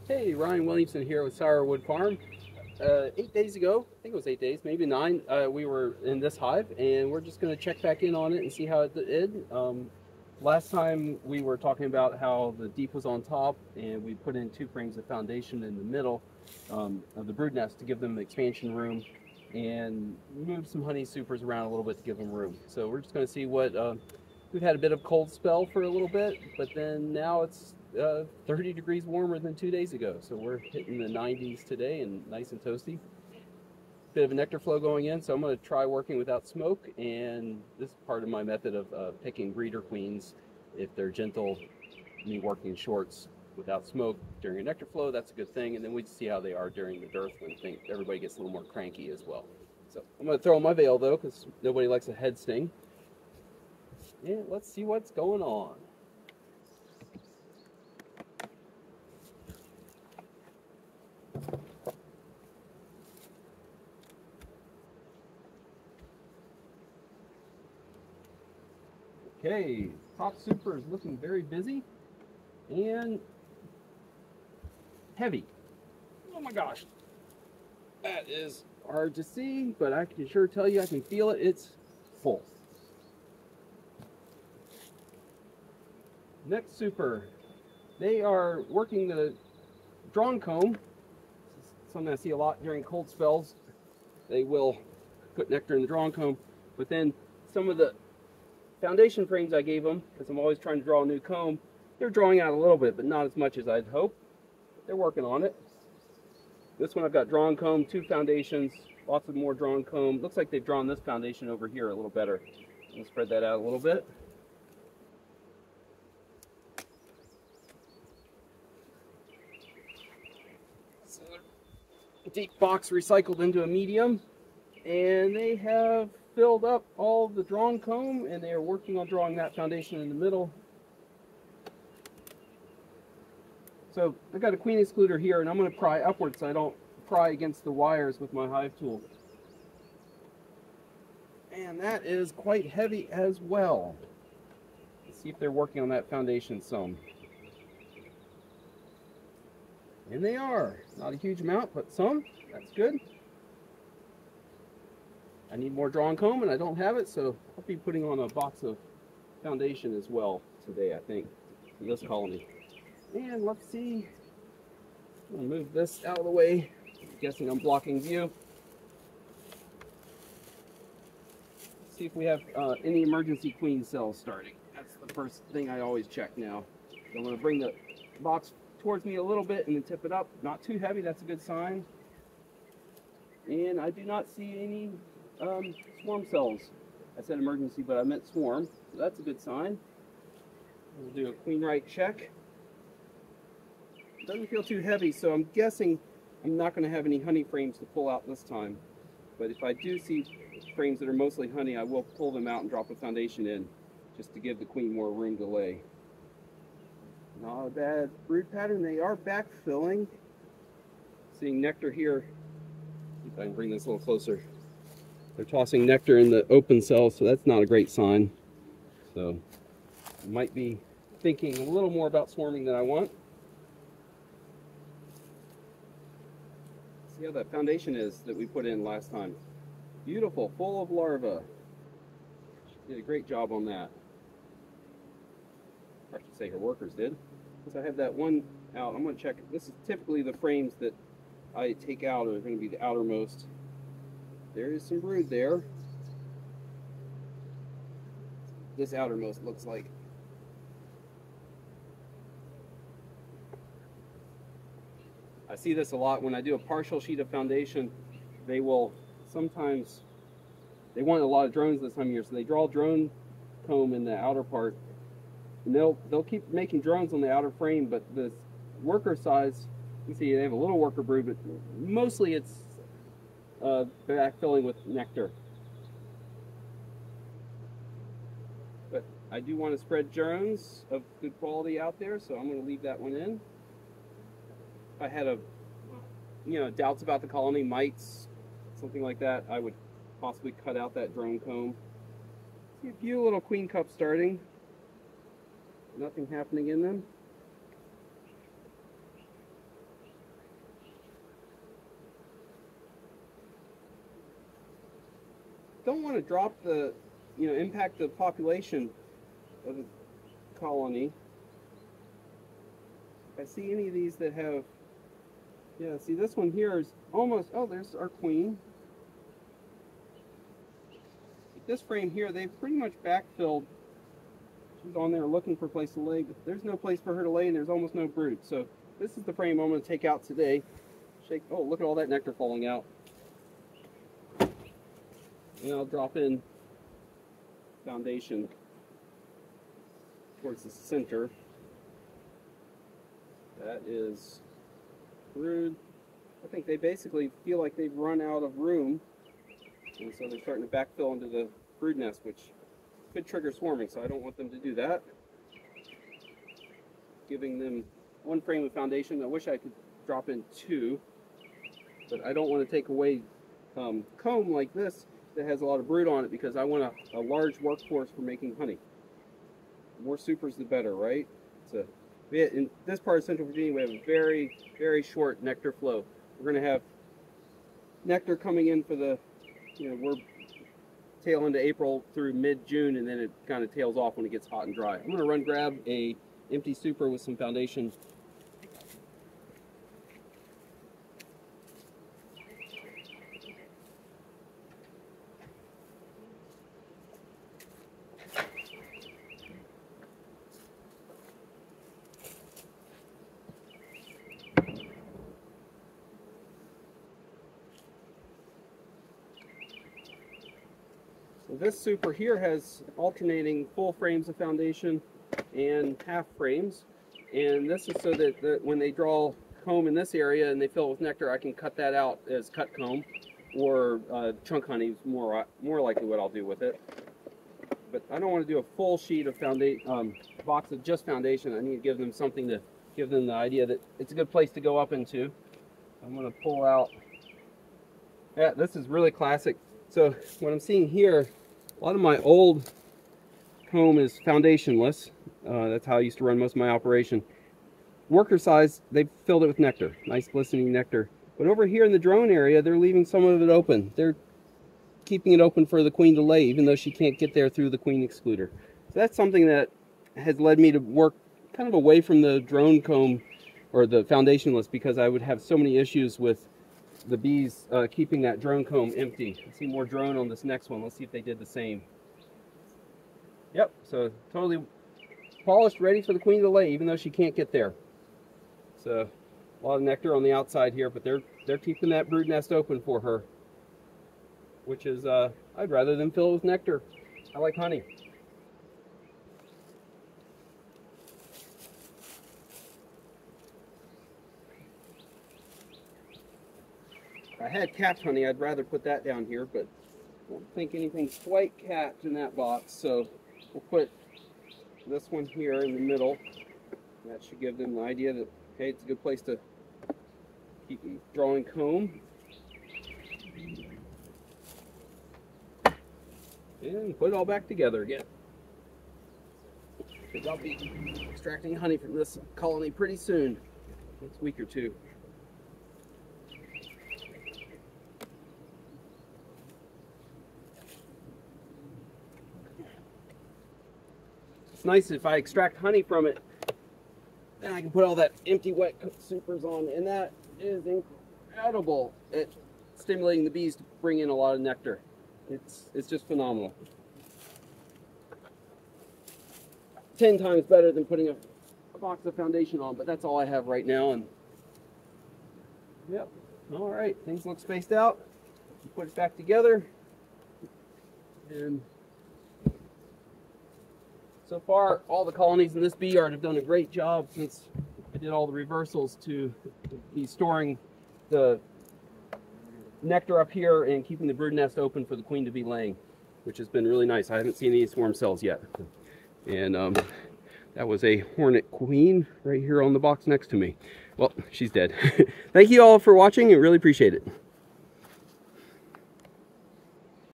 Hey, Ryan Williamson here with Sourwood Farm. 8 days ago, I think it was 8 days, maybe nine, we were in this hive, and we're just going to check back in on it and see how it did. Last time we were talking about how the deep was on top, and we put in 2 frames of foundation in the middle of the brood nest to give them expansion room, and move some honey supers around a little bit to give them room. So we're just going to see what we've had a bit of cold spell for a little bit, but then now it's 30 degrees warmer than 2 days ago. So we're hitting the 90s today and nice and toasty. Bit of a nectar flow going in, so I'm going to try working without smoke. And this is part of my method of picking breeder queens. If they're gentle, me working in shorts without smoke during a nectar flow, that's a good thing. And then we see how they are during the dearth when everybody gets a little more cranky as well. So I'm going to throw on my veil though, because nobody likes a head sting. And let's see what's going on. Okay, top super is looking very busy and heavy. Oh my gosh, that is hard to see, but I can sure tell you I can feel it. It's full. Next super, they are working the drawn comb. Something I see a lot during cold spells. They will put nectar in the drawn comb, but then some of the foundation frames I gave them, because I'm always trying to draw a new comb, they're drawing out a little bit, but not as much as I'd hope. They're working on it. This one I've got drawn comb, 2 foundations, lots of more drawn comb. Looks like they've drawn this foundation over here a little better. I'll spread that out a little bit. So deep box recycled into a medium, and they have filled up all the drawn comb, and they are working on drawing that foundation in the middle. So I've got a queen excluder here, and I'm going to pry upwards so I don't pry against the wires with my hive tool. And that is quite heavy as well. Let's see if they're working on that foundation some. And they are. Not a huge amount, but some. That's good. I need more drawn comb, and I don't have it, so I'll be putting on a box of foundation as well today, I think, for this colony. And let's see. I'm going to move this out of the way. I'm guessing I'm blocking view. Let's see if we have any emergency queen cells starting. That's the first thing I always check now. So I'm going to bring the box towards me a little bit and then tip it up. Not too heavy, that's a good sign. And I do not see any swarm cells. I said emergency, but I meant swarm, so that's a good sign. We'll do a queen right check. It doesn't feel too heavy, so I'm guessing I'm not going to have any honey frames to pull out this time. But if I do see frames that are mostly honey, I will pull them out and drop a foundation in, just to give the queen more room to lay. Not a bad brood pattern. They are backfilling. Seeing nectar here. See if I can bring this a little closer. They're tossing nectar in the open cells, so that's not a great sign. So I might be thinking a little more about swarming than I want. See how that foundation is that we put in last time. Beautiful, full of larvae. Did a great job on that. I should say her workers did. Since I have that one out, I'm going to check. This is typically the frames that I take out are going to be the outermost. There is some brood there. This outermost looks like. I see this a lot when I do a partial sheet of foundation. They will sometimes, they want a lot of drones this time of year, so they draw drone comb in the outer part. And they'll keep making drones on the outer frame, but the worker size, you see they have a little worker brood, but mostly it's backfilling with nectar. But I do want to spread drones of good quality out there, so I'm going to leave that one in. If I had doubts about the colony, mites, something like that, I would possibly cut out that drone comb. See a few little queen cups starting. Nothing happening in them. don't want to drop the, impact the population of the colony. If I see any of these that have, yeah, see this one here is almost, oh, there's our queen. This frame here, they've pretty much backfilled. She's on there looking for a place to lay, but there's no place for her to lay and there's almost no brood. So this is the frame I'm going to take out today. Shake, oh, look at all that nectar falling out. And I'll drop in foundation towards the center. That is brood. I think they basically feel like they've run out of room, and so they're starting to backfill into the brood nest, which could trigger swarming, so I don't want them to do that. Giving them one frame of foundation. I wish I could drop in two, but I don't want to take away comb like this that has a lot of brood on it, because I want a large workforce for making honey. The more supers, the better, right? So in this part of Central Virginia, we have a very, very short nectar flow. We're going to have nectar coming in for the, we're tail into April through mid-June, and then it kind of tails off when it gets hot and dry. I'm going to run grab a empty super with some foundation. So this super here has alternating full frames of foundation and half frames, and this is so that when they draw comb in this area and they fill it with nectar, I can cut that out as cut comb, or chunk honey is more likely what I'll do with it. But I don't want to do a full sheet of foundation, box of just foundation. I need to give them something to give them the idea that it's a good place to go up into. I'm going to pull out. Yeah, this is really classic. So what I'm seeing here, a lot of my old comb is foundationless. That's how I used to run most of my operation. Worker size, they've filled it with nectar, nice glistening nectar. But over here in the drone area, they're leaving some of it open. They're keeping it open for the queen to lay, even though she can't get there through the queen excluder. So that's something that has led me to work kind of away from the drone comb or the foundationless, because I would have so many issues with the bees keeping that drone comb empty. I see more drone on this next one. Let's see if they did the same. Yep, so totally polished, ready for the queen to lay, even though she can't get there. So a lot of nectar on the outside here, but they're keeping that brood nest open for her, which is I'd rather than fill it with nectar. I like honey. If I had capped honey, I'd rather put that down here, but I don't think anything's quite capped in that box, so we'll put this one here in the middle. That should give them the idea that, hey, it's a good place to keep drawing comb. And put it all back together again. Because I'll be extracting honey from this colony pretty soon, next week or two. It's nice if I extract honey from it, then I can put all that empty wet supers on, and that is incredible at stimulating the bees to bring in a lot of nectar. It's just phenomenal. 10 times better than putting a box of foundation on, but that's all I have right now. And yep, all right, things look spaced out. Put it back together, and so far all the colonies in this bee yard have done a great job since I did all the reversals to be storing the nectar up here and keeping the brood nest open for the queen to be laying, which has been really nice. I haven't seen any swarm cells yet. And that was a hornet queen right here on the box next to me. Well, she's dead. Thank you all for watching. I really appreciate it.